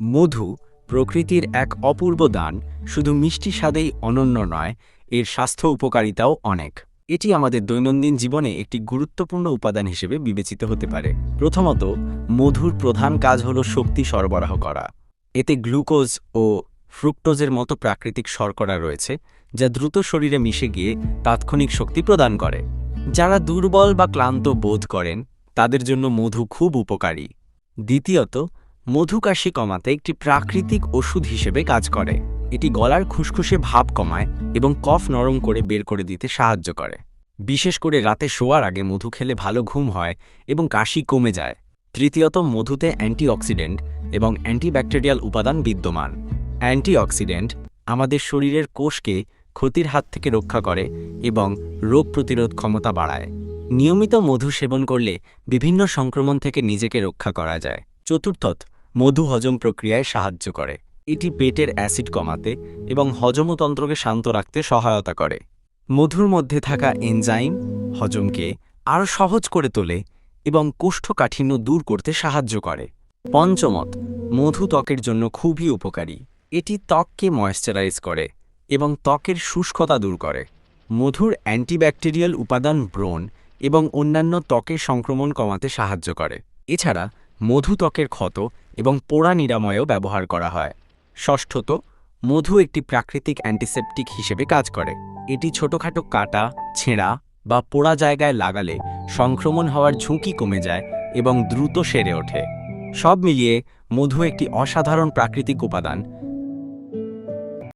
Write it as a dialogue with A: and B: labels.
A: মধু প্রকৃতির এক অপূর্ব দান। শুধু মিষ্টি স্বাদেই অনন্য নয়, এর স্বাস্থ্য উপকারিতাও অনেক। এটি আমাদের দৈনন্দিন জীবনে একটি গুরুত্বপূর্ণ উপাদান হিসেবে বিবেচিত হতে পারে। প্রথমত, মধুর প্রধান কাজ হল শক্তি সরবরাহ করা। এতে গ্লুকোজ ও ফ্রুক্টোজের মতো প্রাকৃতিক শর্করা রয়েছে, যা দ্রুত শরীরে মিশে গিয়ে তাৎক্ষণিক শক্তি প্রদান করে। যারা দুর্বল বা ক্লান্ত বোধ করেন, তাদের জন্য মধু খুব উপকারী। দ্বিতীয়ত, মধু কাশি কমাতে একটি প্রাকৃতিক ওষুধ হিসেবে কাজ করে। এটি গলার খুসখুসে ভাব কমায় এবং কফ নরম করে বের করে দিতে সাহায্য করে। বিশেষ করে রাতে শোয়ার আগে মধু খেলে ভালো ঘুম হয় এবং কাশি কমে যায়। তৃতীয়ত, মধুতে অ্যান্টিঅক্সিডেন্ট এবং অ্যান্টিব্যাকটেরিয়াল উপাদান বিদ্যমান। অ্যান্টিঅক্সিডেন্ট আমাদের শরীরের কোষকে ক্ষতির হাত থেকে রক্ষা করে এবং রোগ প্রতিরোধ ক্ষমতা বাড়ায়। নিয়মিত মধু সেবন করলে বিভিন্ন সংক্রমণ থেকে নিজেকে রক্ষা করা যায়। চতুর্থত, মধু হজম প্রক্রিয়ায় সাহায্য করে। এটি পেটের অ্যাসিড কমাতে এবং হজমতন্ত্রকে শান্ত রাখতে সহায়তা করে। মধুর মধ্যে থাকা এনজাইম হজমকে আরও সহজ করে তোলে এবং কোষ্ঠকাঠিন্য দূর করতে সাহায্য করে। পঞ্চমত, মধু ত্বকের জন্য খুবই উপকারী। এটি ত্বককে ময়েশ্চারাইজ করে এবং ত্বকের শুষ্কতা দূর করে। মধুর অ্যান্টিব্যাকটেরিয়াল উপাদান ব্রণ এবং অন্যান্য ত্বকের সংক্রমণ কমাতে সাহায্য করে। এছাড়া মধু ত্বকের ক্ষত এবং পোড়া নিরাময়েও ব্যবহার করা হয়। ষষ্ঠত, মধু একটি প্রাকৃতিক অ্যান্টিসেপটিক হিসেবে কাজ করে। এটি ছোটখাটো কাটা, ছেঁড়া বা পোড়া জায়গায় লাগালে সংক্রমণ হওয়ার ঝুঁকি কমে যায় এবং দ্রুত সেরে ওঠে। সব মিলিয়ে মধু একটি অসাধারণ প্রাকৃতিক উপাদান,